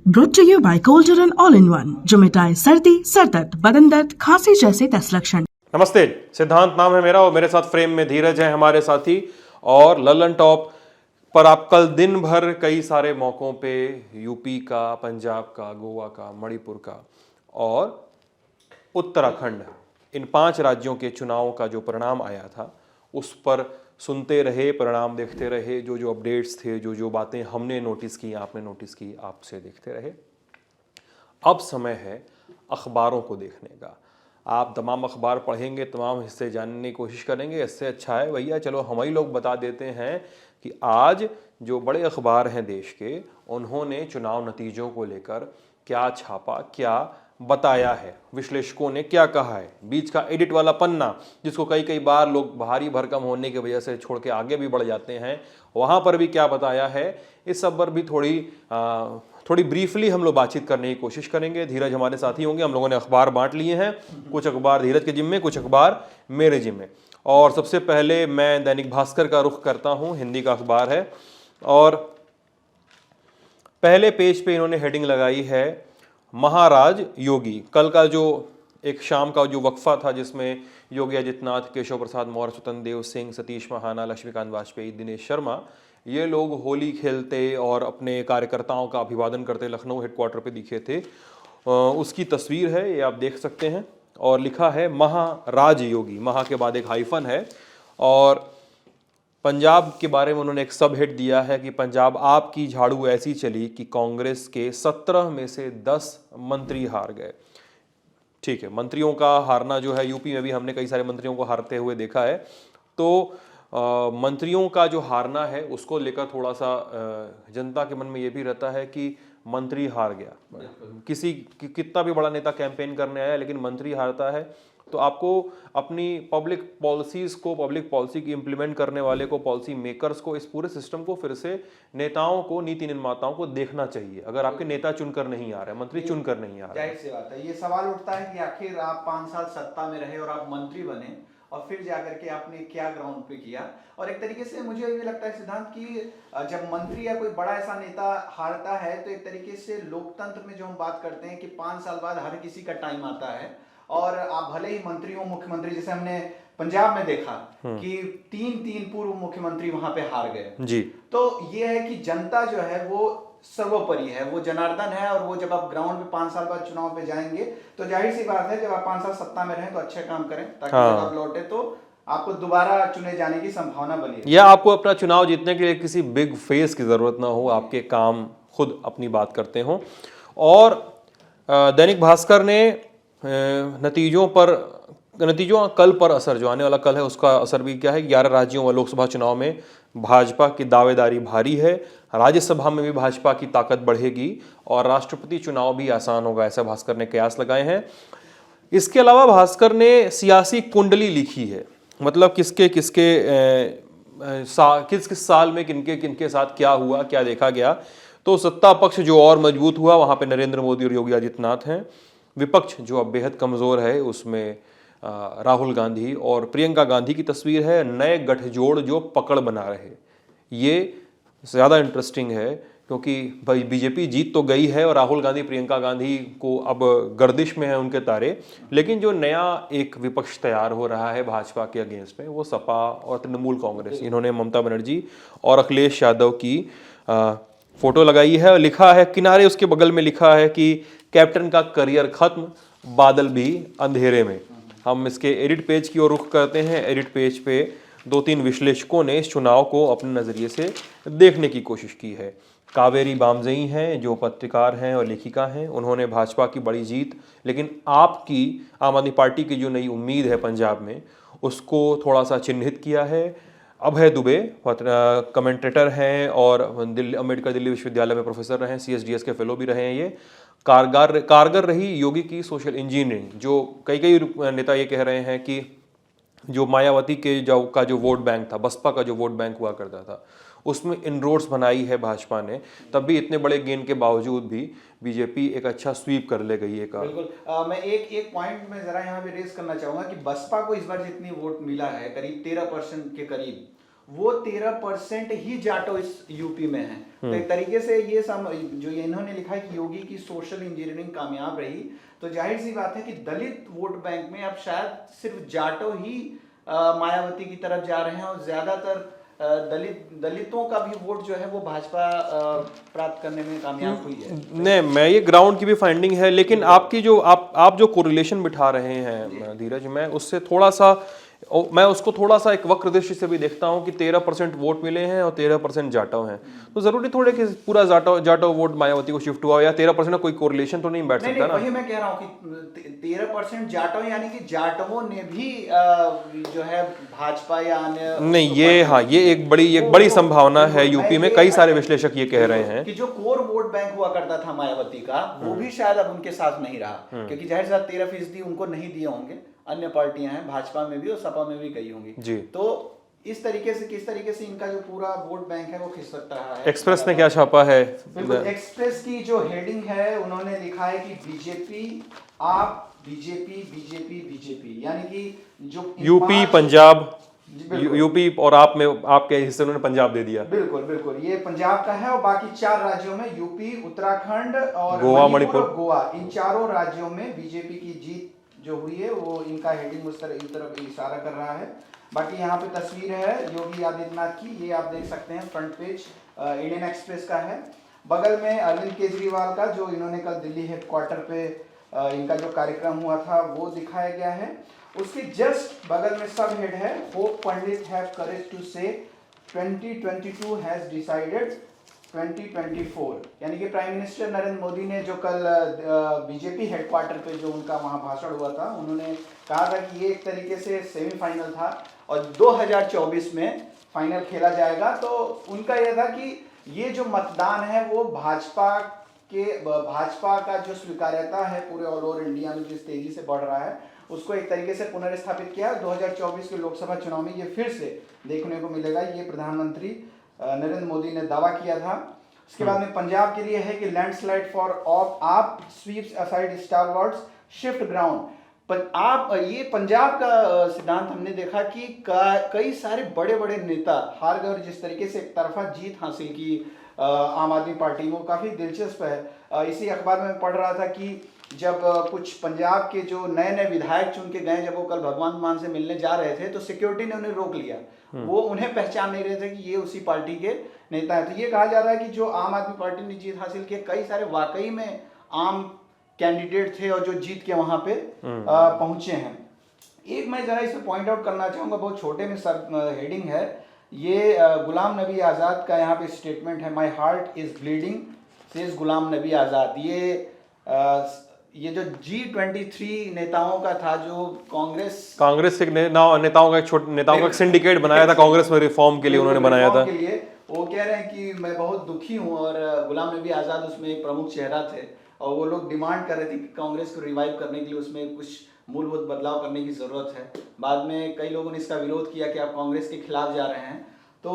Brought to you by Colgeron All-in-One, जो मिटाए सर्दी, सर दर्द, बदन दर्द, खांसी जैसे 10 लक्षण। नमस्ते, सिद्धांत नाम है मेरा और मेरे साथ फ्रेम में धीरज है हमारे साथी। और ललन टॉप पर आप कल दिन भर कई सारे मौकों पे यूपी का, पंजाब का, गोवा का, मणिपुर का और उत्तराखंड, इन 5 राज्यों के चुनावों का जो परिणाम आया था उस पर सुनते रहे, परिणाम देखते रहे, जो जो अपडेट्स थे, जो जो बातें हमने नोटिस की, आपने नोटिस की, आपसे देखते रहे। अब समय है अखबारों को देखने का। आप तमाम अखबार पढ़ेंगे, तमाम हिस्से जानने की कोशिश करेंगे। इससे अच्छा है भैया चलो हम ही लोग बता देते हैं कि आज जो बड़े अखबार हैं देश के, उन्होंने चुनाव नतीजों को लेकर क्या छापा, क्या बताया है, विश्लेषकों ने क्या कहा है। बीच का एडिट वाला पन्ना, जिसको कई कई बार लोग भारी भरकम होने की वजह से छोड़ के आगे भी बढ़ जाते हैं, वहाँ पर भी क्या बताया है, इस सब पर भी थोड़ी ब्रीफली हम लोग बातचीत करने की कोशिश करेंगे। धीरज हमारे साथी होंगे। हम लोगों ने अखबार बांट लिए हैं, कुछ अखबार धीरज के जिम्मे, कुछ अखबार मेरे जिम्मे। और सबसे पहले मैं दैनिक भास्कर का रुख करता हूं, हिंदी का अखबार है। और पहले पेज पे इन्होंने हेडिंग लगाई है महाराज योगी। कल का जो एक शाम का जो वक्फा था जिसमें योगी आदित्यनाथ, केशव प्रसाद मौर्य, स्वतंत्र देव सिंह, सतीश महाना, लक्ष्मीकांत वाजपेयी, दिनेश शर्मा, ये लोग होली खेलते और अपने कार्यकर्ताओं का अभिवादन करते लखनऊ हेडक्वार्टर पे दिखे थे। उसकी तस्वीर है, ये आप देख सकते हैं। और लिखा है महाराज योगी, महा के बाद एक हाइफन है। और पंजाब के बारे में उन्होंने एक सब हेड दिया है कि पंजाब आपकी झाड़ू ऐसी चली कि कांग्रेस के 17 में से 10 मंत्री हार गए। ठीक है, मंत्रियों का हारना जो है, यूपी में भी हमने कई सारे मंत्रियों को हारते हुए देखा है। तो मंत्रियों का जो हारना है उसको लेकर थोड़ा सा जनता के मन में ये भी रहता है कि मंत्री हार गया। कितना भी बड़ा नेता कैंपेन करने आया लेकिन मंत्री हारता है तो आपको अपनी पब्लिक पॉलिसीज को, पब्लिक पॉलिसी की इंप्लीमेंट करने वाले को, पॉलिसी मेकर्स को, इस पूरे सिस्टम को फिर से नेताओं को, नीति निर्माताओं को देखना चाहिए। अगर आपके नेता चुनकर नहीं आ रहे, मंत्री चुनकर नहीं आ रहे, जाहिर सी बात है, ये सवाल उठता है कि आखिर आप 5 साल सत्ता में रहे और आप मंत्री बने और फिर जाकर के आपने क्या ग्राउंड पे किया। और एक तरीके से मुझे ये लगता है सिद्धांत कि जब मंत्री या कोई बड़ा ऐसा नेता हारता है तो एक तरीके से लोकतंत्र में जो हम बात करते हैं कि 5 साल बाद हर किसी का टाइम आता है और आप भले ही मंत्री हो, मुख्यमंत्री, जैसे हमने पंजाब में देखा कि 3 पूर्व मुख्यमंत्री वहां पे हार गए जी। तो ये है कि जनता जो है वो सर्वोपरि है, वो जनार्दन है। और वो जब आप ग्राउंड पे 5 साल बाद चुनाव पे जाएंगे तो जाहिर सी बात है जब आप 5 साल सत्ता में रहें तो अच्छे काम करें ताकि जब आप लौटे तो आपको दोबारा चुने जाने की संभावना बनी है। या आपको अपना चुनाव जीतने के लिए किसी बिग फेस की जरूरत ना हो, आपके काम खुद अपनी बात करते हो। और दैनिक भास्कर ने नतीजों का कल पर असर, जो आने वाला कल है उसका असर भी क्या है। 11 राज्यों व लोकसभा चुनाव में भाजपा की दावेदारी भारी है। राज्यसभा में भी भाजपा की ताकत बढ़ेगी और राष्ट्रपति चुनाव भी आसान होगा, ऐसा भास्कर ने कयास लगाए हैं। इसके अलावा भास्कर ने सियासी कुंडली लिखी है, मतलब किस किस साल में किनके साथ क्या हुआ, क्या देखा गया। तो सत्ता पक्ष जो और मजबूत हुआ वहां पे नरेंद्र मोदी और योगी आदित्यनाथ हैं। विपक्ष जो अब बेहद कमजोर है उसमें राहुल गांधी और प्रियंका गांधी की तस्वीर है। नए गठजोड़ जो पकड़ बना रहे, ये ज़्यादा इंटरेस्टिंग है क्योंकि भाई बीजेपी जीत तो गई है और राहुल गांधी, प्रियंका गांधी को अब गर्दिश में है उनके तारे। लेकिन जो नया एक विपक्ष तैयार हो रहा है भाजपा के अगेंस्ट में, वो सपा और तृणमूल कांग्रेस। इन्होंने ममता बनर्जी और अखिलेश यादव की फोटो लगाई है और लिखा है, किनारे उसके बगल में लिखा है कि कैप्टन का करियर खत्म, बादल भी अंधेरे में। हम इसके एडिट पेज की ओर रुख करते हैं। एडिट पेज पे 2-3 विश्लेषकों ने इस चुनाव को अपने नज़रिए से देखने की कोशिश की है। कावेरी बामजई हैं जो पत्रकार हैं और लेखिका हैं, उन्होंने भाजपा की बड़ी जीत लेकिन आपकी आम आदमी पार्टी की जो नई उम्मीद है पंजाब में, उसको थोड़ा सा चिन्हित किया है। अभय दुबे कमेंटेटर हैं और दिल्ली विश्वविद्यालय में प्रोफेसर रहे हैं, CSDS के फेलो भी रहे हैं। ये कारगर रही योगी की सोशल इंजीनियरिंग। जो कई नेता ये कह रहे हैं कि जो मायावती के जो वोट बैंक था, बसपा का जो वोट बैंक हुआ करता था, उसमें इनरोड्स बनाई है भाजपा ने, तब भी इतने बड़े गेन के बावजूद भी बीजेपी एक अच्छा स्वीप कर ले गई है। बिल्कुल। मैं एक पॉइंट में जरा यहाँ पे रेस करना चाहूंगा कि बसपा को इस बार जितनी वोट मिला है, करीब 13% के करीब, वो 13% ही जाटो इस यूपी में है। तो एक तरीके से ये जो ये इन्होंने लिखा है कि योगी की सोशल इंजीनियरिंग कामयाब रही, तो जाहिर सी बात है कि दलित वोट बैंक में अब शायद सिर्फ जाटो ही मायावती की तरफ जा रहे हैं और ज्यादातर दलितों का भी वोट जो है वो भाजपा प्राप्त करने में कामयाब हुई है। नहीं, मैं ये ग्राउंड की भी फाइंडिंग है, लेकिन आपकी जो आप जो कोरिलेशन बिठा रहे हैं धीरज, मैं उससे थोड़ा सा मैं उसको थोड़ा सा एक वक्र दृष्टि से भी देखता हूं कि 13% वोट मिले हैं और 13% जाटो हैं, तो जरूरी थोड़े कि पूरा जाटो वोट मायावती को शिफ्ट हुआ, या 13% का कोई कोरिलेशन तो नहीं बैठ सकता ना। वही मैं कह रहा हूं कि 13% जाटो, यानी कि जाटवों ने भी जो है भाजपा या अन्य नहीं, ये एक बड़ी संभावना है यूपी में, कई सारे विश्लेषक ये कह रहे हैं कि जो कोर वोट बैंक हुआ करता था मायावती का, वो भी शायद अब उनके साथ नहीं रहा, क्योंकि जाहिर सी बात 13% उनको नहीं दिए होंगे, अन्य पार्टियां हैं भाजपा में भी और सपा में भी गई होंगी जी। तो इस तरीके से किस तरीके से इनका जो पूरा वोट बैंक है वो खिसक रहा है। एक्सप्रेस ने क्या छापा है? बिल्कुल, एक्सप्रेस की जो हेडिंग है उन्होंने लिखा है कि बीजेपी आप बीजेपी, यानी कि जो यूपी पंजाब, यूपी और आप में आपके हिस्से उन्होंने पंजाब दे दिया। बिल्कुल ये पंजाब का है, और बाकी 4 राज्यों में यूपी, उत्तराखंड और गोवा, मणिपुर, गोवा, इन चारों राज्यों में बीजेपी की जीत जो हुई है वो इनका हेडिंग उस तरफ इशारा कर रहा है। बाकी यहाँ पे तस्वीर है योगी आदित्यनाथ की, ये आप देख सकते हैं, फ्रंट पेज इंडियन एक्सप्रेस का है। बगल में अरविंद केजरीवाल का, जो इन्होंने कल दिल्ली हेडक्वार्टर पे इनका जो कार्यक्रम हुआ था वो दिखाया गया है। उसके जस्ट बगल में सब हेड है, hope Pandit have courage to say 2022 has decided 2024, यानी कि प्राइम मिनिस्टर नरेंद्र मोदी ने जो कल बीजेपी हेडक्वार्टर पे जो उनका वहां भाषण हुआ था, उन्होंने कहा था कि ये एक तरीके से सेमीफाइनल था और 2024 में फाइनल खेला जाएगा। तो उनका यह था कि ये जो मतदान है वो भाजपा का जो स्वीकार्यता है पूरे ऑल ओवर इंडिया में जिस तेजी से बढ़ रहा है, उसको एक तरीके से पुनर्स्थापित किया। 2024 के लोकसभा चुनाव में ये फिर से देखने को मिलेगा, ये प्रधानमंत्री नरेंद्र मोदी ने दावा किया था। उसके बाद में पंजाब के लिए है कि लैंडस्लाइड फॉर ऑफ आप स्वीप्स असाइड स्टारवर्ड्स शिफ्ट ग्राउंड। पर आप ये पंजाब का सिद्धांत हमने देखा कि कई सारे बड़े बड़े नेता हार गए और जिस तरीके से एक तरफा जीत हासिल की आम आदमी पार्टी में, काफी दिलचस्प है। इसी अखबार में पढ़ रहा था कि जब कुछ पंजाब के जो नए नए विधायक चुन के गए, जब वो कल भगवंत मान से मिलने जा रहे थे तो सिक्योरिटी ने उन्हें रोक लिया, वो उन्हें पहचान नहीं रहे थे कि ये उसी पार्टी के नेता है। तो ये कहा जा रहा है कि जो आम आदमी पार्टी ने जीत हासिल की, कई सारे वाकई में आम कैंडिडेट थे और जो जीत के वहां पे पहुंचे हैं। एक मैं जरा इसे पॉइंट आउट करना चाहूंगा, बहुत छोटे में सब हेडिंग है, ये गुलाम नबी आज़ाद का यहाँ पे स्टेटमेंट है, my heart is bleeding says Ghulam Nabi Azad. ये जो G23 नेताओं का था, जो कांग्रेस के नेताओं का एक सिंडिकेट बनाया था कांग्रेस में रिफॉर्म के लिए, उन्होंने बनाया था। वो कह रहे हैं कि मैं बहुत दुखी हूं, और गुलाम नबी आज़ाद उसमें एक प्रमुख चेहरा थे, और वो लोग डिमांड कर रहे थे कि कांग्रेस को रिवाइव करने के लिए उसमें कुछ मूलभूत बदलाव करने की जरूरत है। बाद में कई लोगों ने इसका विरोध किया कि आप कांग्रेस के खिलाफ जा रहे हैं। तो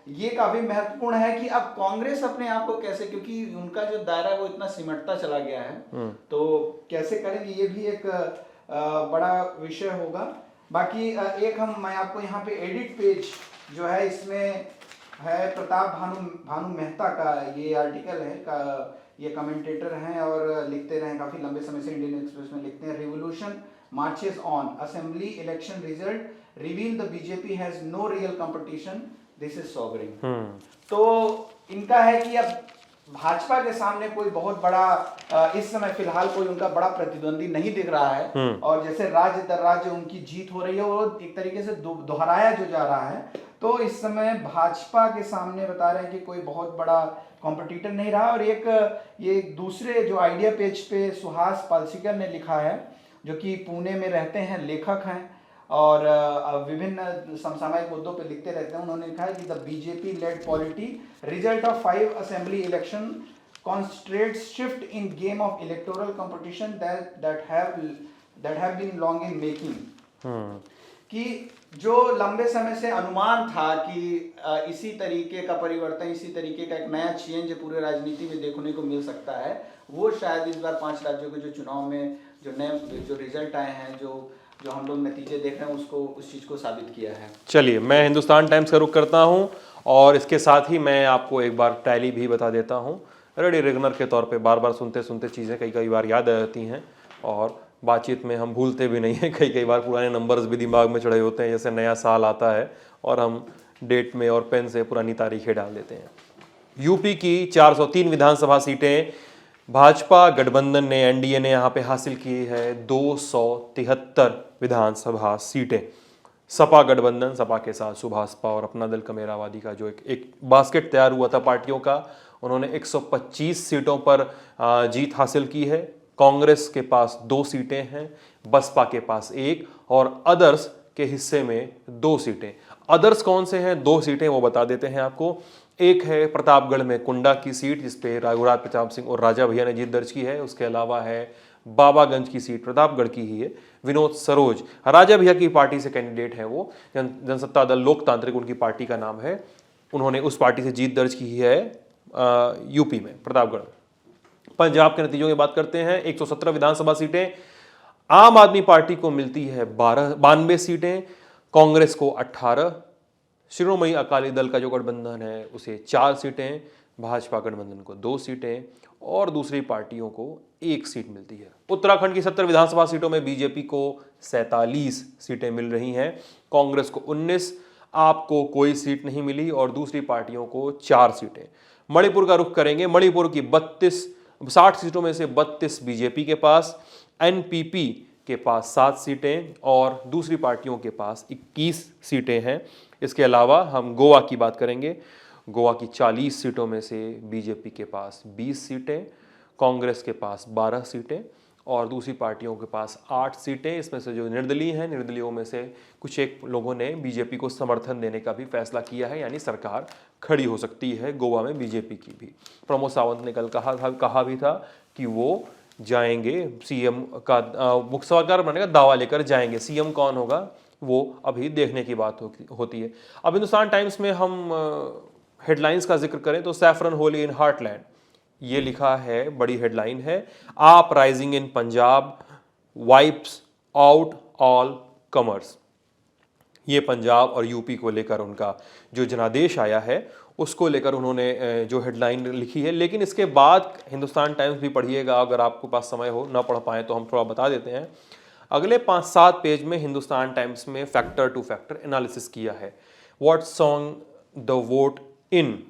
ये काफी महत्वपूर्ण है कि अब कांग्रेस अपने आप को कैसे, क्योंकि उनका जो दायरा है वो इतना सिमटता चला गया है, तो कैसे करेंगे, ये भी एक बड़ा विषय होगा। बाकी मैं आपको यहाँ पे एडिट पेज जो है इसमें है प्रताप भानु मेहता का ये आर्टिकल है, ये कमेंटेटर हैं और लिखते रहे काफी लंबे समय से, इंडियन एक्सप्रेस में लिखते हैं, revolution marches on, assembly election result reveal the BJP has no real competition, this is sobering. तो इनका है कि अब भाजपा के सामने कोई बहुत बड़ा इस समय फिलहाल कोई उनका बड़ा प्रतिद्वंदी नहीं दिख रहा है, और जैसे राज्य दर राज्य उनकी जीत हो रही है, वो एक तरीके से दोहराया जो जा रहा है। तो इस समय भाजपा के सामने बता रहे हैं कि कोई बहुत बड़ा कॉम्पिटिटर नहीं रहा। और ये दूसरे जो आइडिया पेज पे सुहास पालसीकर ने लिखा है, जो कि पुणे में रहते हैं, लेखक हैं और विभिन्न समसामयिक मुद्दों पे लिखते रहते हैं। उन्होंने लिखा है कि the BJP lead polity result of 5 assembly election concentrates shift in game of electoral competition that have been long in making। कि जो लंबे समय से अनुमान था कि इसी तरीके का परिवर्तन, इसी तरीके का एक नया चेंज पूरे राजनीति में देखने को मिल सकता है, वो शायद इस बार 5 राज्यों के जो चुनाव में जो रिजल्ट आए हैं, जो जो हम लोग नतीजे देख रहे हैं उसको उस चीज़ को साबित किया है। चलिए, मैं हिंदुस्तान टाइम्स का रुख करता हूं और इसके साथ ही मैं आपको एक बार टैली भी बता देता हूं। रेडी रेगनर के तौर पे बार बार सुनते सुनते चीज़ें कई कई बार याद आ जाती हैं और बातचीत में हम भूलते भी नहीं हैं। कई कई बार पुराने नंबर्स भी दिमाग में चढ़े होते हैं, जैसे नया साल आता है और हम डेट में और पेन से पुरानी तारीखें डाल देते हैं। यूपी की 403 विधानसभा सीटें भाजपा गठबंधन ने, एनडीए ने यहाँ पे हासिल की है 273 विधानसभा सीटें। सपा गठबंधन, सपा के साथ सुभाषपा और अपना दल कमेरावादी का जो एक बास्केट तैयार हुआ था पार्टियों का, उन्होंने 125 सीटों पर जीत हासिल की है। कांग्रेस के पास 2 सीटें हैं, बसपा के पास 1 और अदर्स के हिस्से में 2 सीटें। अदर्स कौन से हैं? 2 सीटें वो बता देते हैं आपको। एक है प्रतापगढ़ में कुंडा की सीट, जिसपे रघुराज प्रताप सिंह और राजा भैया ने जीत दर्ज की है। उसके अलावा है बाबागंज की सीट, प्रतापगढ़ की ही है, विनोद सरोज, राजा भैया की पार्टी से कैंडिडेट है वो, जनसत्ता दल लोकतांत्रिक उनकी पार्टी का नाम है। उन्होंने उस पार्टी से जीत दर्ज की है यूपी में, प्रतापगढ़। पंजाब के नतीजों की बात करते हैं। 117 विधानसभा सीटें आम आदमी पार्टी को मिलती है 92 सीटें, कांग्रेस को 18, शिरोमणि अकाली दल का जो गठबंधन है उसे 4 सीटें, भाजपा गठबंधन को 2 सीटें और दूसरी पार्टियों को 1 सीट मिलती है। उत्तराखंड की 70 विधानसभा सीटों में बीजेपी को 47 सीटें मिल रही हैं, कांग्रेस को 19, आपको कोई सीट नहीं मिली और दूसरी पार्टियों को 4 सीटें। मणिपुर का रुख करेंगे। मणिपुर की 60 सीटों में से 32 बीजेपी के पास, एनपीपी के पास 7 सीटें और दूसरी पार्टियों के पास 21 सीटें हैं। इसके अलावा हम गोवा की बात करेंगे। गोवा की 40 सीटों में से बीजेपी के पास 20 सीटें, कांग्रेस के पास 12 सीटें और दूसरी पार्टियों के पास 8 सीटें। इसमें से जो निर्दलीय हैं, निर्दलीयों में से कुछ एक लोगों ने बीजेपी को समर्थन देने का भी फैसला किया है, यानी सरकार खड़ी हो सकती है गोवा में बीजेपी की भी। प्रमोद सावंत ने कल कहा भी था कि वो जाएंगे, सीएम का मुख्य सरकार बनने का दावा लेकर जाएंगे। सीएम कौन होगा वो अभी देखने की बात होती है। अब हिंदुस्तान टाइम्स में हम हेडलाइंस का जिक्र करें तो सैफरन होली इन हार्टलैंड, ये लिखा है, बड़ी हेडलाइन है। आप rising in Punjab wipes out all commerce. ये पंजाब और यूपी को लेकर उनका जो जनादेश आया है उसको लेकर उन्होंने जो हेडलाइन लिखी है। लेकिन इसके बाद हिंदुस्तान टाइम्स भी पढ़िएगा, अगर आपके पास समय हो, ना पढ़ पाएँ तो हम थोड़ा बता देते हैं। अगले 5-7 पेज में हिंदुस्तान टाइम्स में फैक्टर टू फैक्टर एनालिसिस किया है। What song the vote in,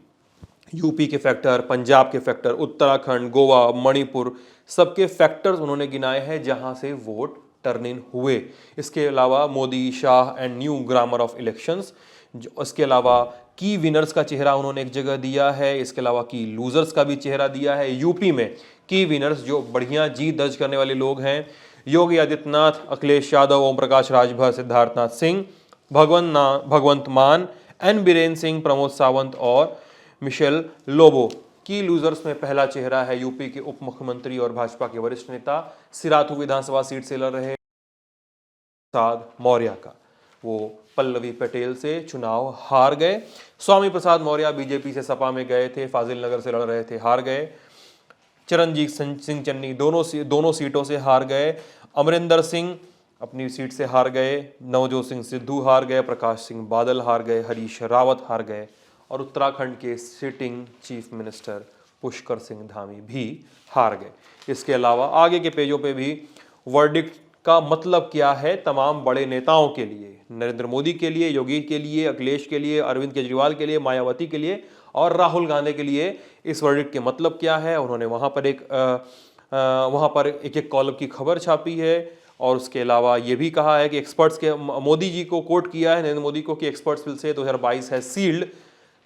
UP के फैक्टर, पंजाब के फैक्टर, उत्तराखंड, गोवा, मणिपुर, सबके फैक्टर्स उन्होंने गिनाए हैं जहां से वोट टर्न इन हुए। इसके अलावा Modi, Shah and new grammar of elections, इसके अलावा की विनर्स का चेहरा उन्होंने एक जगह दिया है। इसके अलावा की लूजर्स का भी चेहरा दिया है। यूपी में की विनर्स जो बढ़िया जीत दर्ज करने वाले लोग हैं, योगी आदित्यनाथ, अखिलेश यादव, ओम प्रकाश राजभर, सिद्धार्थनाथ सिंह, भगवंत मान, एन बीरेन सिंह, प्रमोद सावंत और मिशेल लोबो। की लूजर्स में पहला चेहरा है यूपी के उप मुख्यमंत्री और भाजपा के वरिष्ठ नेता, सिराथू विधानसभा सीट से लड़ रहे प्रसाद मौर्य का। वो पल्लवी पटेल से चुनाव हार गए। स्वामी प्रसाद मौर्य बीजेपी से सपा में गए थे, फाजिल नगर से लड़ रहे थे, हार गए। चरणजीत सिंह चन्नी दोनों सीटों से हार गए। अमरिंदर सिंह अपनी सीट से हार गए। नवजोत सिंह सिद्धू हार गए। प्रकाश सिंह बादल हार गए। हरीश रावत हार गए और उत्तराखंड के sitting chief minister Pushkar Singh Dhami भी हार गए। इसके अलावा आगे के पेजों पे भी वर्डिक्ट का मतलब क्या है तमाम बड़े नेताओं के लिए, नरेंद्र मोदी के लिए, योगी के लिए, अखिलेश के लिए, अरविंद केजरीवाल के लिए, मायावती के लिए और राहुल गांधी के लिए इस वर्डिक्ट के मतलब क्या है। उन्होंने वहाँ पर एक कॉलम की खबर छापी है और उसके अलावा ये भी कहा है कि एक्सपर्ट्स के, मोदी जी को कोट किया है, नरेंद्र मोदी को, कि एक्सपर्ट्स विल से 2022 है सील्ड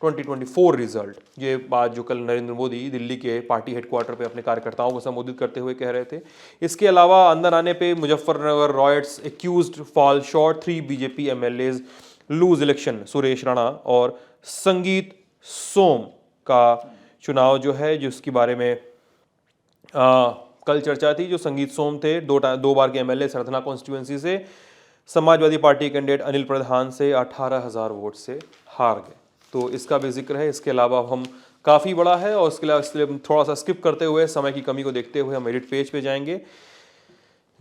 2024 रिजल्ट। ये बात जो कल नरेंद्र मोदी दिल्ली के पार्टी हेडक्वार्टर पे अपने कार्यकर्ताओं को संबोधित करते हुए कह रहे थे। इसके अलावा अंदर आने पे Muzaffarnagar riots, accused fall short, 3 BJP MLAs lose election, Suresh Rana और संगीत सोम का चुनाव जो है, जिसके बारे में कल चर्चा थी। जो संगीत सोम थे, 2 बार के एमएलए सरथना कॉन्स्टिट्यूएंसी से, समाजवादी पार्टी कैंडिडेट अनिल प्रधान से 18,000 वोट से हार गए। तो इसका भी जिक्र है। इसके अलावा हम काफ़ी बड़ा है और इसके अलावा इसलिए थोड़ा सा स्किप करते हुए, समय की कमी को देखते हुए हम एडिट पेज पे जाएंगे।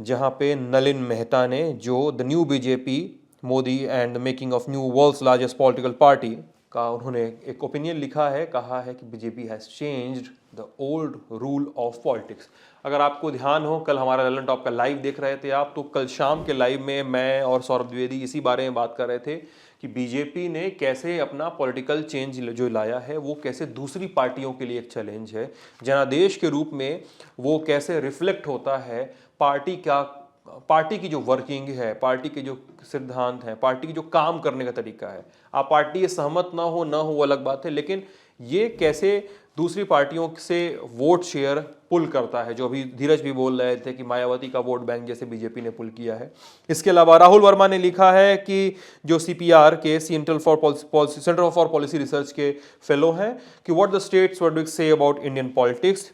जहां पे नलिन मेहता ने, जो the new BJP Modi and making of new world's largest political party का उन्होंने एक ओपिनियन लिखा है, कहा है कि BJP has changed the old rule of politics. अगर आपको ध्यान हो, कल हमारा ललन टॉप का लाइव देख रहे थे आप, तो कल शाम के लाइव में मैं और सौरभ द्विवेदी इसी बारे में बात कर रहे थे कि बीजेपी ने कैसे अपना पॉलिटिकल चेंज जो लाया है वो कैसे दूसरी पार्टियों के लिए एक चैलेंज है, जनादेश के रूप में वो कैसे रिफ्लेक्ट होता है पार्टी की जो वर्किंग है, पार्टी के जो सिद्धांत हैं, पार्टी की जो काम करने का तरीका है। आप पार्टी सहमत ना हो वो अलग बात है, लेकिन ये कैसे दूसरी पार्टियों से वोट शेयर पुल करता है, जो अभी धीरज भी बोल रहे थे कि मायावती का वोट बैंक जैसे बीजेपी ने पुल किया है। इसके अलावा राहुल वर्मा ने लिखा है कि जो CPR के सेंटर फॉर पॉलिसी रिसर्च के फेलो हैं कि what the states verdict say about Indian politics.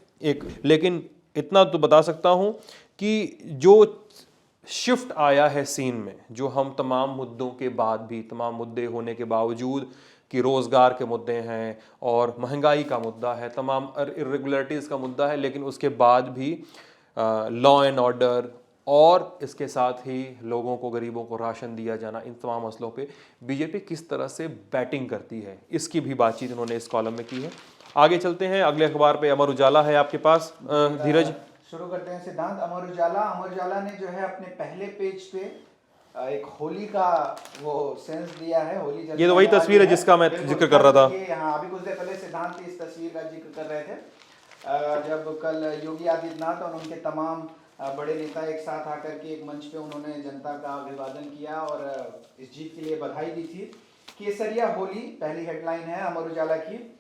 लेकिन इतना तो बता सकता हूं कि जो शिफ्ट आया है सीन में, जो हम तमाम मुद्दों के बाद भी, तमाम मुद्दे होने के बावजूद कि रोज़गार के मुद्दे हैं और महंगाई का मुद्दा है, तमाम इरेगुलरिटीज़ का मुद्दा है, लेकिन उसके बाद भी लॉ एंड ऑर्डर और इसके साथ ही लोगों को, गरीबों को राशन दिया जाना, इन तमाम मसलों पे बीजेपी किस तरह से बैटिंग करती है, इसकी भी बातचीत उन्होंने इस कॉलम में की है। आगे चलते हैं, अगले अखबार पे अमर उजाला है आपके पास, धीरज। शुरू करते हैं सिद्धांत। अमर उजाला ने जो है अपने पहले पेज पे एक होली का वो सेंस दिया है। होली ये तो वही तस्वीर है जिसका मैं जिक्र कर रहा था। यहाँ अभी कुछ देर पहले सिद्धांत इस तस्वीर का जिक्र कर रहे थे, जब कल योगी आदित्यनाथ और उनके तमाम बड़े नेता एक साथ आकर के एक मंच पे उन्होंने जनता का अभिवादन किया और इस जीत के लिए बधाई दी थी। केसरिया होली पहली हेडलाइन है अमर उजाला की,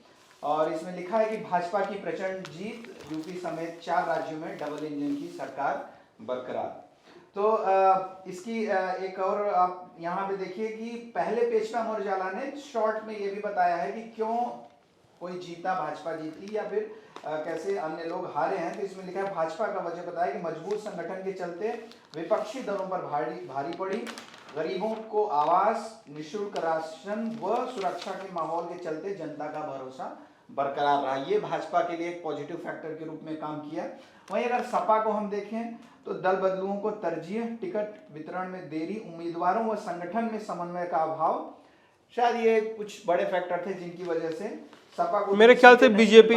और इसमें लिखा है कि भाजपा की प्रचंड जीत, यूपी समेत 4 राज्यों में डबल इंजन की सरकार बरकरार। तो इसकी एक और आप यहाँ पे देखिए कि पहले पेज पे अमर उजाला ने शॉर्ट में ये भी बताया है कि क्यों कोई जीता, भाजपा जीती या फिर कैसे अन्य लोग हारे हैं। तो इसमें लिखा है भाजपा का वजह बताया कि मजबूत संगठन के चलते विपक्षी दलों पर भारी पड़ी, गरीबों को आवास, निःशुल्क राशन व सुरक्षा के माहौल के चलते जनता का भरोसा बरकरार रहा। ये भाजपा के लिए एक पॉजिटिव फैक्टर के रूप में काम किया। वहीं अगर सपा को हम देखें तो दल बदलुओं को तरजीह, टिकट वितरण में देरी, उम्मीदवारों व संगठन में समन्वय का अभाव, शायद ये कुछ बड़े फैक्टर थे जिनकी वजह से सपा को, मेरे ख्याल से बीजेपी,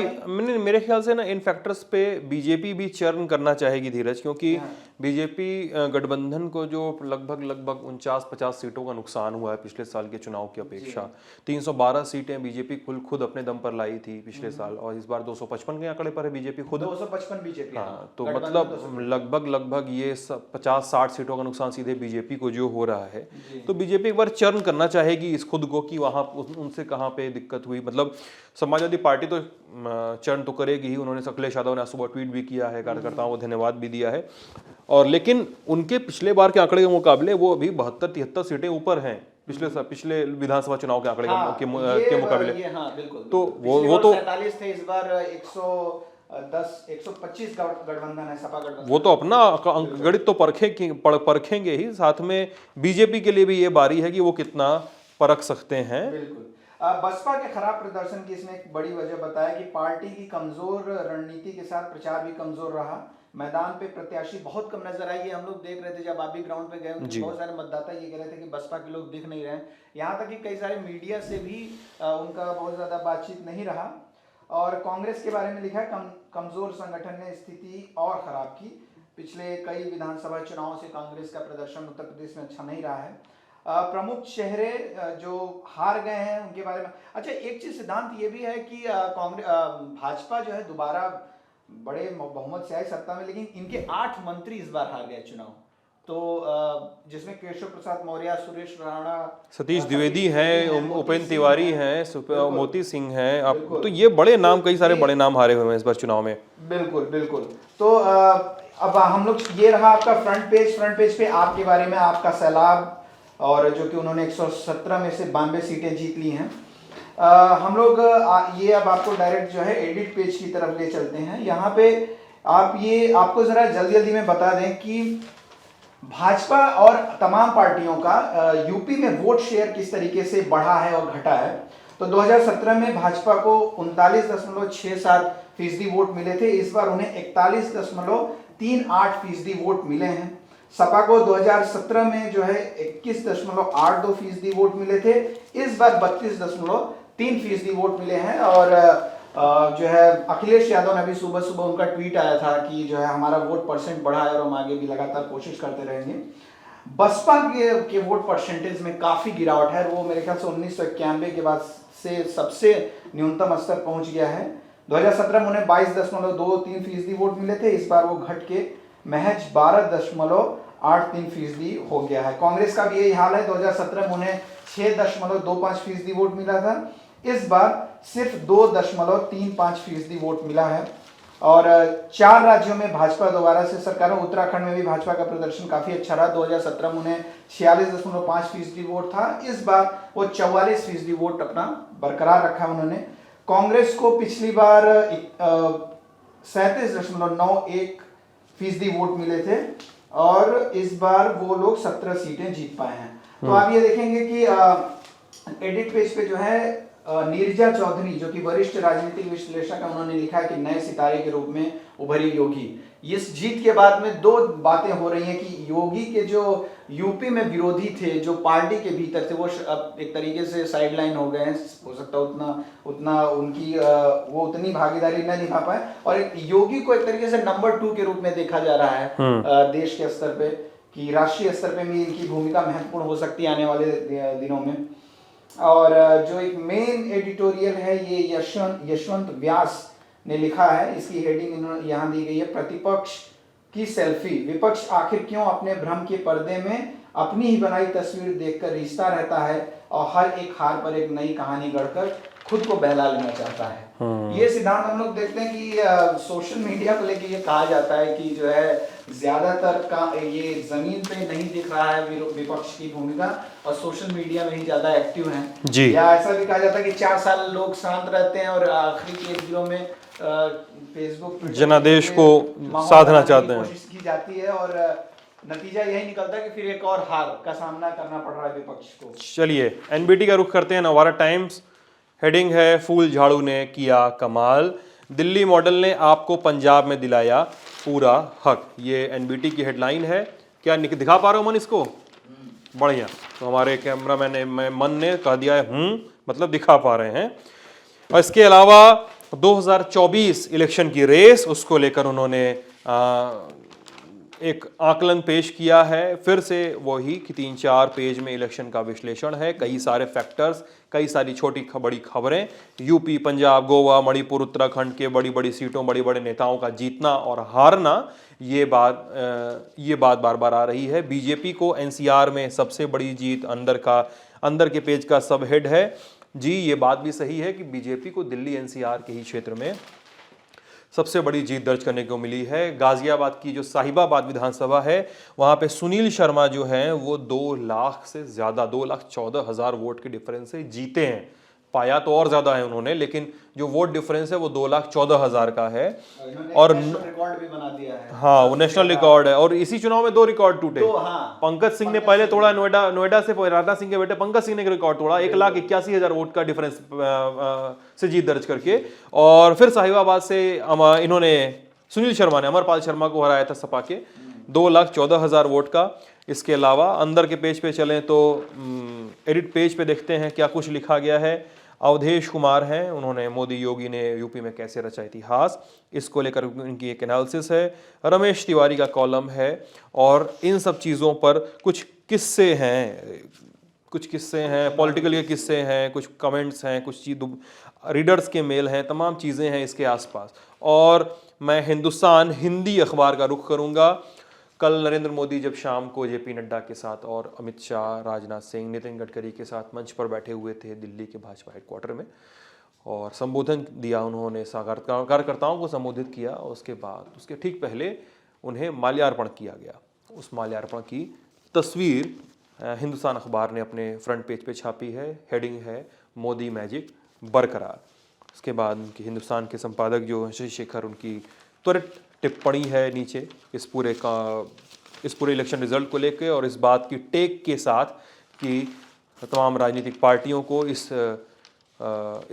मेरे ख्याल से ना इन फैक्टर्स पे बीजेपी भी चर्न करना चाहेगी धीरज, क्योंकि बीजेपी गठबंधन को जो लगभग 49-50 सीटों का नुकसान हुआ है पिछले साल के चुनाव की अपेक्षा। 312 सीटें बीजेपी खुद अपने दम पर लाई थी पिछले साल, और इस बार 255 के आंकड़े पर है बीजेपी खुद। 255 बीजेपी, हाँ, तो मतलब लगभग ये 50-60 सीटों का नुकसान सीधे बीजेपी को जो हो रहा है। तो बीजेपी एक बार चर्न करना चाहेगी इस खुद को कि वहां उनसे कहाँ पे दिक्कत हुई। मतलब समाजवादी पार्टी तो चर्न तो करेगी ही, उन्होंने अखिलेश यादव ने सुबह ट्वीट भी किया है, कार्यकर्ताओं को धन्यवाद भी दिया है, और लेकिन उनके पिछले बार के आंकड़े के मुकाबले वो अभी 72-73 सीटें ऊपर हैं पिछले विधानसभा चुनाव के आंकड़े के मुकाबले। तो वो तो 47 थे, इस बार 125 गठबंधन है, सपा गठबंधन। वो तो अपना गणित तो परखेंगे ही, साथ में बीजेपी के लिए भी ये बारी है कि वो कितना परख सकते हैं। बिल्कुल। बसपा के खराब प्रदर्शन की इसमें एक बड़ी वजह बताया कि पार्टी की कमजोर रणनीति के साथ प्रचार भी कमजोर रहा। मैदान पे प्रत्याशी बहुत कम नजर आई है। हम लोग देख रहे थे जब आप भी ग्राउंड पे गए, बहुत सारे मतदाता ये कह रहे थे कि बसपा के लोग दिख नहीं रहे हैं। यहाँ तक कि कई सारे मीडिया से भी उनका बहुत ज्यादा बातचीत नहीं रहा। और कांग्रेस के बारे में लिखा है कमजोर संगठन ने स्थिति और खराब की। पिछले कई विधानसभा चुनावों से कांग्रेस का प्रदर्शन उत्तर प्रदेश में अच्छा नहीं रहा है। प्रमुख चेहरे जो हार गए हैं उनके बारे में, अच्छा एक चीज सिद्धांत ये भी है कि भाजपा जो है दोबारा बड़े बहुमत से आई सत्ता में, लेकिन इनके 8 मंत्री इस बार हार गए चुनाव। तो जिसमें केशव प्रसाद मौर्य, सुरेश राणा, सतीश द्विवेदी हैं, उपेंद्र तिवारी हैं, मोती सिंह हैं, आप तो ये बड़े नाम, कई सारे बड़े नाम हारे हुए हैं इस बार चुनाव में। बिल्कुल। तो अब हम लोग, ये रहा आपका फ्रंट पेज पे आपके बारे में, आपका सैलाब, और जो कि उन्होंने 117 में से 92 सीटें जीत ली हैं। हम लोग ये अब आपको डायरेक्ट जो है एडिट पेज की तरफ ले चलते हैं। यहाँ पे आपको जरा जल्दी में बता दें कि भाजपा और तमाम पार्टियों का यूपी में वोट शेयर किस तरीके से बढ़ा है और घटा है। तो 2017 में भाजपा को 39.67% वोट मिले थे, इस बार उन्हें 41.38% वोट मिले हैं। सपा को 2017 में जो है 21.82% वोट मिले थे। इस बार 32.3% वोट मिले हैं। और जो है अखिलेश यादव ने अभी सुबह सुबह उनका ट्वीट आया था कि जो है हमारा वोट परसेंट बढ़ा है और हम आगे भी लगातार कोशिश करते रहेंगे। बसपा के वोट परसेंटेज में काफी गिरावट है। वो मेरे ख्याल से 1991 के बाद से सबसे न्यूनतम स्तर पहुंच गया है। 2017 में उन्हें 22.23% वोट मिले थे। इस बार वो घट के महज 12.83% हो गया है। कांग्रेस का भी यही हाल है। 2017 में उन्हें 6.25% वोट मिला था। इस बार सिर्फ 2.35% वोट मिला है। और 4 राज्यों में भाजपा दोबारा से सरकार में, उत्तराखंड में भी भाजपा का प्रदर्शन काफी अच्छा रहा। 2017 में उन्हें 46.5% वोट था। इस बार वो 44% वोट अपना बरकरार रखा उन्होंने। कांग्रेस को पिछली बार 37.91% वोट मिले थे और इस बार वो लोग 17 सीटें जीत पाए हैं। तो आप ये देखेंगे कि एडिट पेज पे जो है नीरजा चौधरी, जो कि वरिष्ठ राजनीतिक विश्लेषक है, उन्होंने लिखा है कि नए सितारे के रूप में उभरी योगी। इस जीत के बाद में 2 बातें हो रही हैं कि योगी के जो यूपी में विरोधी थे, जो पार्टी के भीतर थे, वो अब एक तरीके से साइडलाइन हो गए हैं। हो सकता है उतना उनकी वो उतनी भागीदारी न निभा पाए। और योगी को एक तरीके से नंबर 2 के रूप में देखा जा रहा है देश के स्तर पे, कि राष्ट्रीय स्तर पे भी इनकी भूमिका महत्वपूर्ण हो सकती है आने वाले दिनों में। और जो एक मेन एडिटोरियल है ये यशवंत व्यास ने लिखा है। इसकी हेडिंग यहाँ दी गई है, प्रतिपक्ष की सेल्फी, विपक्ष आखिर क्यों अपने भ्रम के पर्दे में अपनी ही बनाई तस्वीर देखकर रिश्ता रहता है और हर एक हार पर एक नई कहानी गढ़कर खुद को बहला लेना चाहता है। ये सिद्धांत हम लोग देखते हैं कि सोशल मीडिया को लेके ये कहा जाता है कि जो है ज्यादातर का ये जमीन पे नहीं दिख रहा है विपक्ष की भूमिका, और सोशल मीडिया में ही ज्यादा एक्टिव हैं जी। या ऐसा भी कहा जाता है कि 4 साल लोग शांत रहते हैं और आखिरी के 1 दिनों में फेसबुक जनादेश को साधना चाहते हैं, कोशिश की जाती है और नतीजा यही निकलता है कि फिर एक और हार का सामना करना पड़ रहा है विपक्ष को। चलिए एनबीटी का रुख करते हैं। नवारा टाइम्स हेडिंग है, फूल झाड़ू ने किया कमाल, दिल्ली मॉडल ने आपको पंजाब में दिलाया पूरा हक। ये एनबीटी की हेडलाइन है। क्या दिखा पा रहे हो मन इसको? बढ़िया। तो हमारे कैमरामैन ने मन ने कह दिया है मतलब दिखा पा रहे हैं। और इसके अलावा 2024 इलेक्शन की रेस, उसको लेकर उन्होंने एक आकलन पेश किया है। फिर से वही कि 3-4 पेज में इलेक्शन का विश्लेषण है, कई सारे फैक्टर्स, कई सारी छोटी बड़ी खबरें, यूपी, पंजाब, गोवा, मणिपुर, उत्तराखंड के बड़ी बड़ी सीटों, बड़ी बड़े नेताओं का जीतना और हारना, ये बात बार बार आ रही है। बीजेपी को एनसीआर में सबसे बड़ी जीत, अंदर के पेज का सब हेड है जी। ये बात भी सही है कि बीजेपी को दिल्ली एनसीआर के ही क्षेत्र में सबसे बड़ी जीत दर्ज करने को मिली है। गाजियाबाद की जो साहिबाबाद विधानसभा है, वहां पे सुनील शर्मा जो हैं वो 2 लाख से ज्यादा, 2,14,000 वोट के डिफरेंस से जीते हैं। पाया तो और ज्यादा है उन्होंने, लेकिन जो वोट डिफरेंस है वो 2,14,000 का है और रिकॉर्ड भी बना दिया है। हाँ, वो नेशनल रिकॉर्ड है। और इसी चुनाव में 2 रिकॉर्ड टूटे। पंकज सिंह ने पहले तोड़ा, नोएडा से राजनाथ सिंह के बेटे पंकज सिंह ने रिकॉर्ड तोड़ा 1,81,000 वोट का डिफरेंस से जीत दर्ज करके। और फिर साहिबाबाद से इन्होंने सुनील शर्मा ने अमरपाल शर्मा को हराया था सपा के 2,14,000 वोट का। इसके अलावा अंदर के पेज पे चलें तो एडिट पेज पे देखते हैं क्या कुछ लिखा गया है। अवधेश कुमार हैं, उन्होंने मोदी योगी ने यूपी में कैसे रचा इतिहास, इसको लेकर इनकी एक एनालिसिस है। रमेश तिवारी का कॉलम है और इन सब चीज़ों पर कुछ किस्से हैं, पॉलिटिकल के किस्से हैं, कुछ कमेंट्स हैं, कुछ रीडर्स के मेल हैं, तमाम चीज़ें हैं इसके आसपास। और मैं हिंदुस्तान हिंदी अखबार का रुख करूँगा। कल नरेंद्र मोदी जब शाम को जेपी नड्डा के साथ और अमित शाह, राजनाथ सिंह, नितिन गडकरी के साथ मंच पर बैठे हुए थे दिल्ली के भाजपा हेडक्वार्टर में, और संबोधन दिया उन्होंने, कार्यकर्ताओं को संबोधित किया। उसके बाद उसके ठीक पहले उन्हें माल्यार्पण किया गया। उस माल्यार्पण की तस्वीर हिंदुस्तान अखबार ने अपने फ्रंट पेज पे छापी है। हेडिंग है, मोदी मैजिक बरकरार। उसके बाद उनके हिंदुस्तान के संपादक जो शशि शेखर, उनकी त्वरित टिप्पणी है नीचे इस पूरे इलेक्शन रिजल्ट को लेकर और इस बात की टेक के साथ कि तमाम राजनीतिक पार्टियों को इस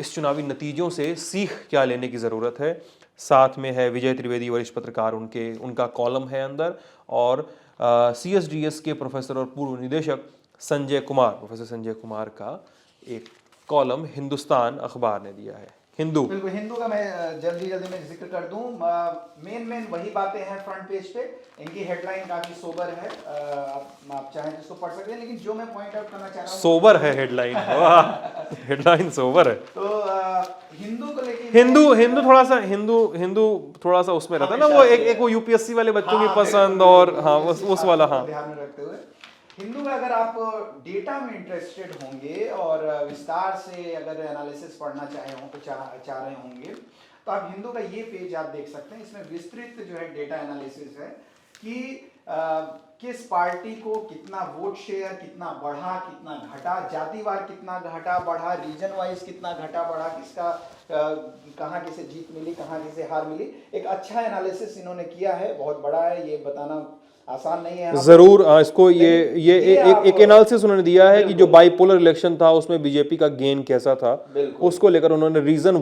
चुनावी नतीजों से सीख क्या लेने की ज़रूरत है। साथ में है विजय त्रिवेदी, वरिष्ठ पत्रकार, उनका कॉलम है अंदर, और CSDS के प्रोफेसर और पूर्व निदेशक प्रोफेसर संजय कुमार का एक कॉलम हिंदुस्तान अखबार ने दिया है। हिंदू बिल्कुल, हिंदू का मैं जल्दी में जिक्र कर दूं। मेन वही बातें हैं फ्रंट पेज पे। इनकी हेडलाइन काफी सोबर है, आप चाहें तो इसको पढ़ सकते हैं, लेकिन जो मैं पॉइंट आउट करना चाह रहा हूं सोबर है हेडलाइन। वाह, हेडलाइन सोबर है। तो हिंदू को लेके हिंदू थोड़ा सा उसमें रहता है ना, वो एक वो यूपीएससी वाले बच्चों की पसंद, और हाँ उस वाला, हाँ ध्यान में रखते हुए हिंदू का अगर आप डेटा में इंटरेस्टेड होंगे और विस्तार से अगर एनालिसिस पढ़ना चाह रहे होंगे, तो आप हिंदू का ये पेज आप देख सकते हैं। इसमें विस्तृत जो है डेटा एनालिसिस है कि किस पार्टी को कितना वोट शेयर, कितना बढ़ा, कितना घटा, जातिवार कितना घटा बढ़ा, रीजन वाइज कितना घटा बढ़ा, किसका कहाँ किसे जीत मिली, कहाँ किसे हार मिली। एक अच्छा एनालिसिस इन्होंने किया है, बहुत बड़ा है, ये बताना आसान नहीं है जरूर। इसको ये एक एनालिसिस उन्होंने दिया है कि जो बाइपोलर इलेक्शन था उसमें बीजेपी का गेन कैसा था, उसको लेकर उन्होंने रीजन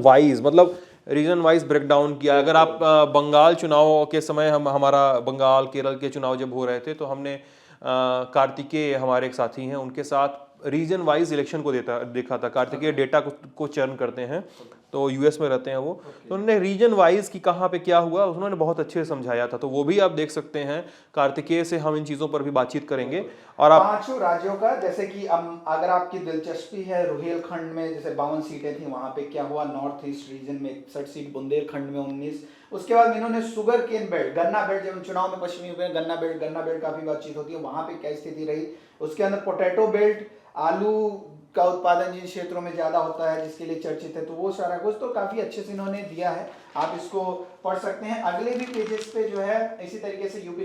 वाइज ब्रेक डाउन किया। अगर आप बंगाल चुनाव के समय हमारा बंगाल केरल के चुनाव जब हो रहे थे, तो हमने कार्तिकेय हमारे एक साथी हैं, उनके साथ रीजन वाइज इलेक्शन को देखा था। कार्तिकेय डेटा को चर्न करते हैं, तो यूएस में रहते हैं वो, तो उन्होंने रीजन वाइज की कहाँ पे क्या हुआ उन्होंने बहुत अच्छे से समझाया था। तो वो भी आप देख सकते हैं। कार्तिकेय से हम इन चीजों पर भी बातचीत करेंगे। और आप 5 राज्यों का, जैसे कि अगर आपकी दिलचस्पी है रुहेलखंड में जैसे 52 सीटें थी, वहां पे क्या हुआ, नॉर्थ ईस्ट रीजन में 61 सीट, बुंदेलखंड में 19। उसके बाद इन्होंने शुगर केन बेल्ट, गन्ना बेल्ट, जब चुनाव में पश्चिमी में गन्ना बेल्ट काफी बातचीत होती है, वहां पे क्या स्थिति रही। उसके अंदर पोटैटो बेल्ट, आलू का उत्पादन जिन क्षेत्रों में ज्यादा होता है, जिसके लिए चर्चित है, तो वो सारा कुछ तो काफी अच्छे से इन्होंने दिया है, आप इसको पढ़ सकते हैं। अगले भी पेजेस पे जो है इसी तरीके से यूपी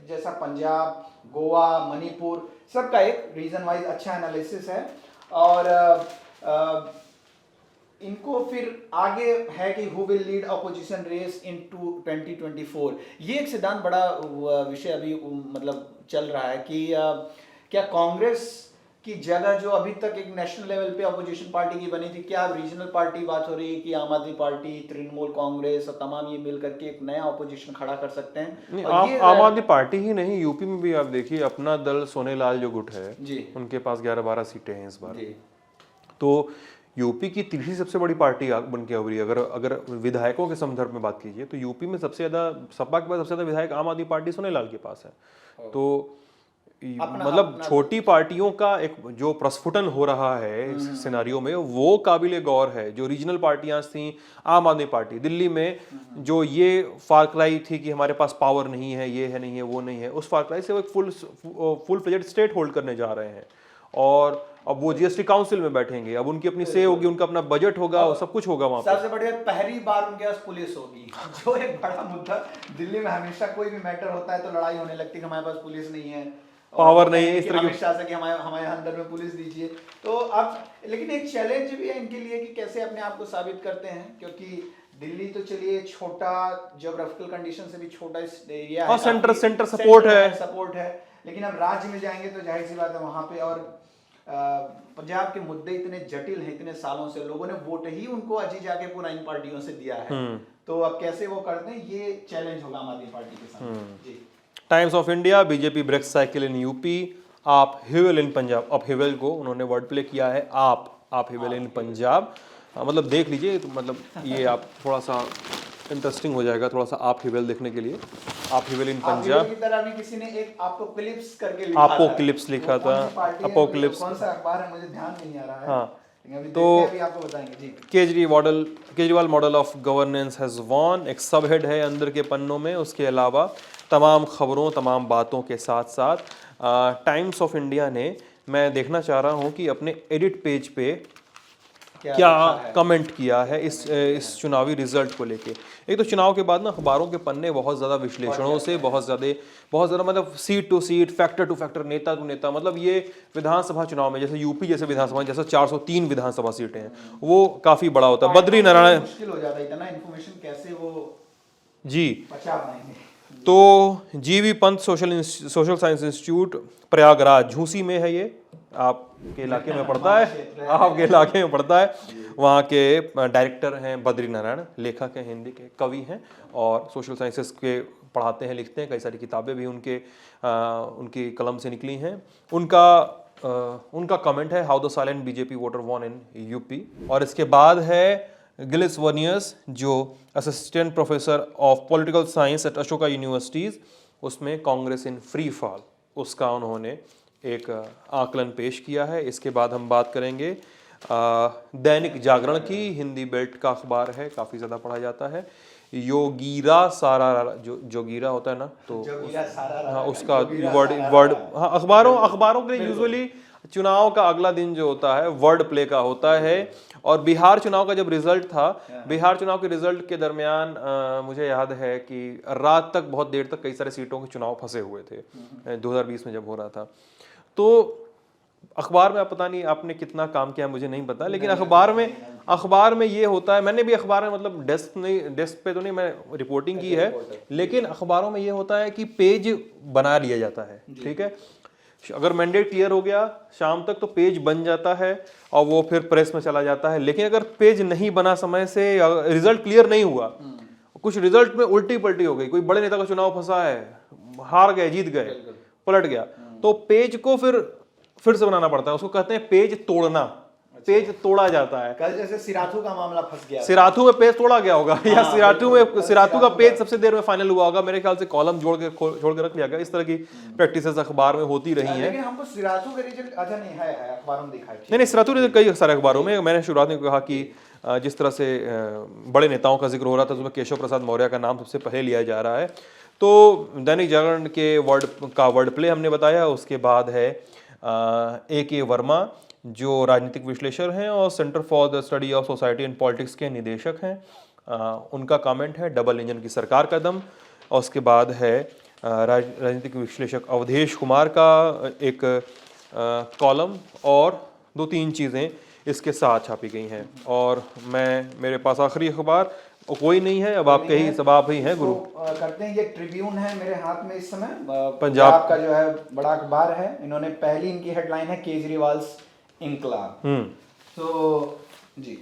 जैसा पंजाब, गोवा, मणिपुर, सबका एक रीजन वाइज अच्छा एनालिसिस है। और इनको फिर आगे है कि who will lead opposition race in 2024। ये एक सिद्धांत बड़ा विषय अभी मतलब चल रहा है कि क्या कांग्रेस की जगह जो अभी तक एक नेशनल लेवल पे अपोजिशन पार्टी की बनी थी, क्या रीजनल पार्टी बात हो रही है कि आम आदमी पार्टी, तृणमूल कांग्रेस और तमाम ये मिल करके एक नया अपोजिशन खड़ा कर सकते हैं। आम आदमी पार्टी ही नहीं, यूपी में भी आप देखिए अपना दल सोनेलाल जो गुट है जी, उनके पास 11-12 सीटें हैं इस बार। तो यूपी की तीसरी सबसे बड़ी पार्टी बन के उभरी। अगर विधायकों के संदर्भ में बात कीजिए तो यूपी में सबसे ज्यादा, सपा के पास सबसे ज्यादा विधायक आम आदमी पार्टी सोनेलाल के पास है। तो मतलब छोटी पार्टियों का एक जो प्रस्फुटन हो रहा है सिनारियो में, वो काबिले गौर है। जो रीजनल पार्टियां थी, आम आदमी पार्टी दिल्ली में जो ये फारक्राई थी कि हमारे पास पावर नहीं है, ये है नहीं है, वो नहीं है, उस फारक्राई से वो एक फुल फ्लेजेड स्टेट होल्ड करने जा रहे हैं। और अब वो जीएसटी काउंसिल में बैठेंगे, अब उनकी अपनी से होगी, उनका अपना बजट होगा और सब कुछ होगा वहां पे। सबसे बढ़िया पहली बार उनके पास पुलिस होगी, जो एक बड़ा मुद्दा। दिल्ली में हमेशा कोई भी मैटर होता है तो लड़ाई होने लगती है कि हमारे पास पुलिस नहीं है, पावर नहीं है, इस तरह की से कि हमारे अंदर में पुलिस दीजिए। तो अब लेकिन एक चैलेंज भी है इनके लिए कि कैसे अपने आप को साबित करते हैं, क्योंकि दिल्ली तो चलिए छोटा, ज्योग्राफिकल कंडीशन से भी छोटा एरिया है, सेंटर सपोर्ट है, लेकिन अब राज्य में जाएंगे तो जाहिर सी बात है वहां पे। और पंजाब के मुद्दे इतने जटिल हैं, इतने सालों से लोगों ने वोट ही उनको अजी जाके पूरा इन पार्टियों से दिया है, तो अब कैसे वो करते हैं, ये चैलेंज होगा आम आदमी पार्टी के साथ। जी, Times of India, BJP breaks cycle in UP, AAP हिवेल इन पंजाब। अब हिवेल को उन्होंने वर्ड प्ले किया है, आप हिवेल इन पंजाब। मतलब देख लीजिए, तो मतलब ये आप थोड़ा सा इंटरेस्टिंग हो जाएगा थोड़ा सा आप हिवेल देखने के लिए। आप हिवेल इन पंजाब की तरह भी किसी ने एक आपको क्लिप्स करके लिखा था, अपोक्लिप्स लिखा था, अपोक्लिप्स कौन सा अखबार है मुझे ध्यान नहीं आ रहा है। हाँ, तो अभी आपको बताएंगे। जी, Kejriwal model of governance has won, एक सब हेड है अंदर के पन्नों में। उसके अलावा तमाम खबरों, तमाम बातों के साथ साथ टाइम्स ऑफ इंडिया ने, मैं देखना चाह रहा हूं कि अपने एडिट पेज पे क्या कमेंट किया है इस चुनावी रिजल्ट को लेके। एक तो चुनाव के बाद ना अखबारों के पन्ने बहुत ज़्यादा विश्लेषणों से, बहुत ज़्यादा मतलब seat to seat, factor to factor, नेता टू नेता, मतलब ये विधानसभा चुनाव में जैसे यूपी जैसे विधानसभा, जैसे 403 विधानसभा सीटें हैं, वो काफ़ी बड़ा होता है। बद्री नारायण, मुश्किल हो जाता है इतना इन्फॉर्मेशन कैसे वो जी बचा पाएंगे। तो जीवी Pant social science institute Prayagraj, Jhusi में है ये, आपके इलाके में पड़ता है, आपके इलाके में पड़ता है। वहाँ के डायरेक्टर हैं बद्री नारायण, लेखक हैं, हिंदी के कवि हैं और सोशल साइंसेस के पढ़ाते हैं, लिखते हैं। कई सारी किताबें भी उनकी कलम से निकली हैं। उनका कमेंट है how the silent BJP voter won in UP. और इसके बाद है गिलिस वर्नियर्स, जो assistant professor of political science at Ashoka universities, उसमें कांग्रेस इन फ्री फॉल, उसका उन्होंने एक आकलन पेश किया है। इसके बाद हम बात करेंगे दैनिक जागरण की, हिंदी बेल्ट का अखबार है, काफ़ी ज़्यादा पढ़ा जाता है। योगीरा सारा, जो जोगीरा होता है ना, तो हाँ उसका वर्ड हाँ अखबारों के लिए यूजुअली चुनाव का अगला दिन जो होता है वर्ड प्ले का होता है। और बिहार चुनाव का जब रिजल्ट था, बिहार चुनाव के रिजल्ट के दरमियान मुझे याद है कि रात तक, बहुत देर तक कई सारे सीटों के चुनाव फंसे हुए थे 2020 में जब हो रहा था। तो अखबार में पता नहीं आपने कितना काम किया मुझे नहीं पता, लेकिन अखबार में ये होता है, मैंने भी अखबार में मतलब डेस्क पे तो नहीं मैं रिपोर्टिंग की है, लेकिन अखबारों में ये होता है कि पेज बना लिया जाता है, ठीक है। अगर मैंडेट क्लियर हो गया शाम तक तो पेज बन जाता है और वो फिर प्रेस में चला जाता है। लेकिन अगर पेज नहीं बना समय से, रिजल्ट क्लियर नहीं हुआ, कुछ रिजल्ट में उल्टी पलटी हो गई, कोई बड़े नेता का चुनाव फंसा है, हार गए, जीत गए, पलट गया, तो पेज को फिर से बनाना पड़ता है। उसको कहते हैं पेज तोड़ना, पेज तोड़ा जाता है। कल जैसे सिराथू का मामला फंस गया, सिराथू में पेज तोड़ा गया होगा या सिराथू का पेज सबसे देर में फाइनल हुआ होगा, मेरे ख्याल से कॉलम छोड़ के रख लिया गया। इस तरह की प्रैक्टिसेस अखबार में होती रही हैं। लेकिन हमको सिराथू का रिजल्ट अच्छा नहीं है अखबारों में दिखाई। नहीं, सिराथू रिजल्ट कई सारे अखबारों में, मैंने शुरुआत में कहा कि जिस तरह से बड़े नेताओं का जिक्र हो रहा था उसमें केशव प्रसाद मौर्य का नाम सबसे पहले लिया जा रहा है। तो दैनिक जागरण के वर्ड प्ले हमने बताया। उसके बाद है A.K. वर्मा, जो राजनीतिक विश्लेषक हैं और centre for the study of society and politics के निदेशक हैं। उनका कमेंट है डबल इंजन की सरकार का दम। और उसके बाद है राजनीतिक विश्लेषक अवधेश कुमार का एक कॉलम, और 2-3 चीज़ें इसके साथ छापी गई हैं। और मेरे पास आखिरी अखबार कोई नहीं है, अब आपके ही सब आप ही हैं गुरु। करते हैं, ये ट्रिब्यून है मेरे हाथ में इस समय, पंजाब का जो है बड़ा अखबार है। इन्होंने पहली इनकी हेडलाइन है केजरीवाल्स इनकलाब। तो जी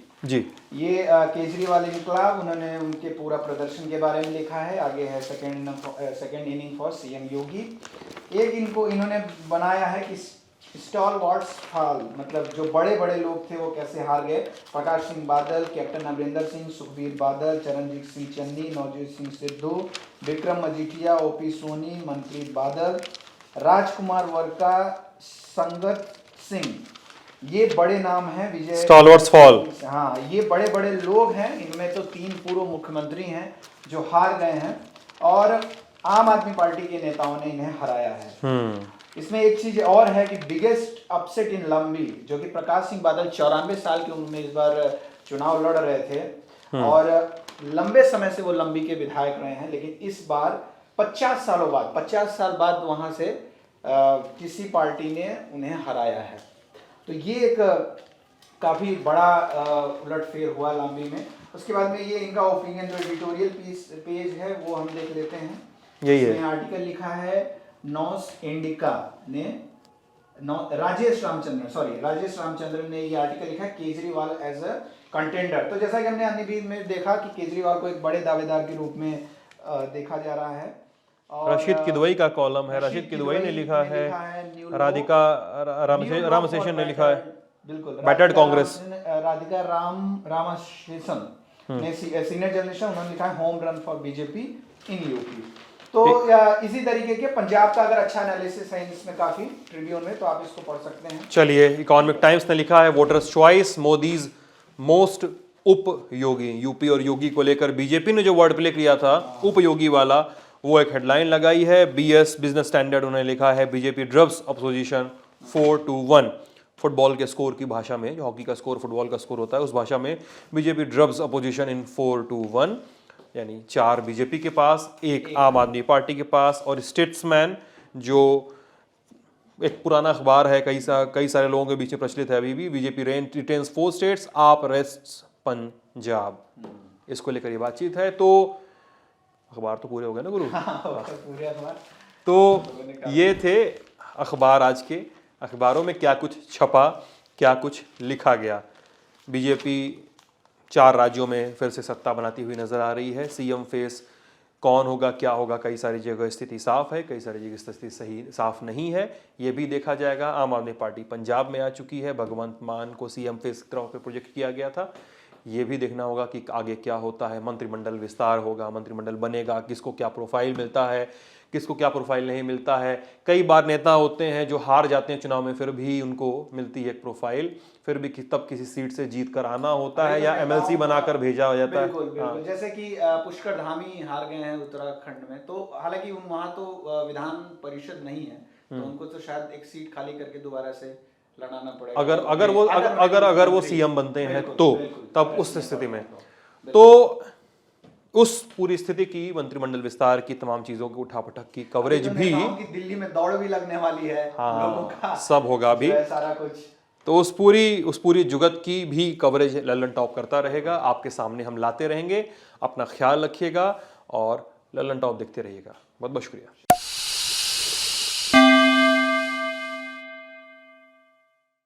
ये केजरीवाल इनकलाब, उन्होंने उनके पूरा प्रदर्शन के बारे में लिखा है। आगे है सेकेंड इनिंग फॉर सीएम योगी। एक इन्होंने बनाया है कि स्टॉल वार्ड्स फॉल, मतलब जो बड़े बड़े लोग थे वो कैसे हार गए। प्रकाश सिंह बादल, कैप्टन अमरिंदर सिंह, सुखबीर बादल, चरणजीत सिंह चन्नी, नवजोत सिंह सिद्धू, विक्रम मजीठिया, ओपी सोनी, मनप्रीत बादल, राजकुमार वर्का, संगत सिंह, ये बड़े नाम हैं। विजय स्टॉलवर्ड्स फॉल, हाँ ये बड़े बड़े लोग हैं। इनमें तो 3 पूर्व मुख्यमंत्री हैं जो हार गए हैं और आम आदमी पार्टी के नेताओं ने इन्हें हराया है। इसमें एक चीज और है कि बिगेस्ट अपसेट इन लंबी, जो कि प्रकाश सिंह बादल 94 साल की उम्र में इस बार चुनाव लड़ रहे थे और लंबे समय से वो लंबी के विधायक रहे हैं, लेकिन इस बार 50 साल बाद वहां से किसी पार्टी ने उन्हें हराया है। तो ये एक काफी बड़ा उलटफेर हुआ लंबी में। उसके बाद में ये इनका ओपिनियन जो एडिटोरियल पेज है वो हम देख लेते हैं। यही है, आर्टिकल लिखा है नॉस इंडिका ने, राजेश रामचंद्रन ने ये आर्टिकल लिखा है केजरीवाल एज अ कंटेंडर। तो जैसा कि हमने अन्य में देखा कि केजरीवाल को एक बड़े दावेदार के रूप में देखा जा रहा है। रशीद किदवई का कॉलम है, रशीद किदवई ने लिखा है, राधिका रामशेषन ने लिखा है, बिल्कुल बैटर्ड कांग्रेस, राधिका रामशेषन ने सीनियर जर्नलिस्ट, उन्होंने लिखा है home run for BJP in UP. तो इसी तरीके के पंजाब का अगर अच्छा एनालिसिस है इसमें काफी ट्रिब्यून में, तो आप इसको पढ़ सकते हैं। चलिए, इकोनॉमिक टाइम्स ने लिखा है वोटर्स चॉइस मोदीज मोस्ट उप योगी। यूपी और योगी को लेकर बीजेपी ने जो वर्ड प्ले किया था उप योगी वाला, वो एक हेडलाइन लगाई है। बीएस बिजनेस स्टैंडर्ड उन्होंने लिखा है बीजेपी ड्रब्स अपोजिशन 4-1। फुटबॉल के स्कोर की भाषा में, जो हॉकी का स्कोर फुटबॉल का स्कोर होता है, उस भाषा में बीजेपी ड्रब्स अपोजिशन इन 4-1, यानी 4 बीजेपी के पास, 1 आम आदमी पार्टी के पास। और स्टेट्समैन, जो एक पुराना अखबार है, कई सारे लोगों के बीच में प्रचलित है अभी भी, बीजेपी रिटेन्स 4 स्टेट्स, आप रेस्ट्स पंजाब, इसको लेकर ये बातचीत है। तो अखबार तो पूरे हो गए ना गुरु? पूरे अखबार। तो ये थे अखबार आज के। अखबारों में क्या कुछ छपा, क्या कुछ लिखा गया। बीजेपी 4 राज्यों में फिर से सत्ता बनाती हुई नजर आ रही है। सीएम फेस कौन होगा, क्या होगा, कई सारी जगह स्थिति साफ है, कई सारी जगह स्थिति सही साफ नहीं है, ये भी देखा जाएगा। आम आदमी पार्टी पंजाब में आ चुकी है, भगवंत मान को सीएम फेस की तरफ पे प्रोजेक्ट किया गया था। ये भी देखना होगा कि आगे क्या होता है। मंत्रिमंडल विस्तार होगा, मंत्रिमंडल बनेगा, किसको क्या प्रोफाइल मिलता है, किसको क्या प्रोफाइल नहीं मिलता है। कई बार नेता होते हैं जो हार जाते हैं चुनाव में, फिर भी उनको मिलती है एक प्रोफाइल, फिर भी तब किसी सीट से जीत कर आना होता है या एमएलसी बनाकर भेजा हो जाता है। बिल्कुल बिल्कुल, जैसे कि पुष्कर धामी हार गए हैं उत्तराखंड में, तो हालांकि वहां तो विधान परिषद नहीं है, तो उनको तो शायद एक सीट खाली करके दोबारा से लड़ाना पड़ेगा। अगर वो सीएम बनते हैं तो तब उस स्थिति में तो उस पूरी स्थिति की, मंत्रिमंडल विस्तार की, तमाम चीजों की उठापटक की कवरेज भी, दिल्ली में दौड़ भी लगने वाली है, लोगों का सब होगा भी सारा कुछ। तो उस पूरी जुगत की भी कवरेज लल्लन टॉप करता रहेगा, आपके सामने हम लाते रहेंगे। अपना ख्याल रखिएगा और लल्लन टॉप देखते रहिएगा। बहुत बहुत शुक्रिया।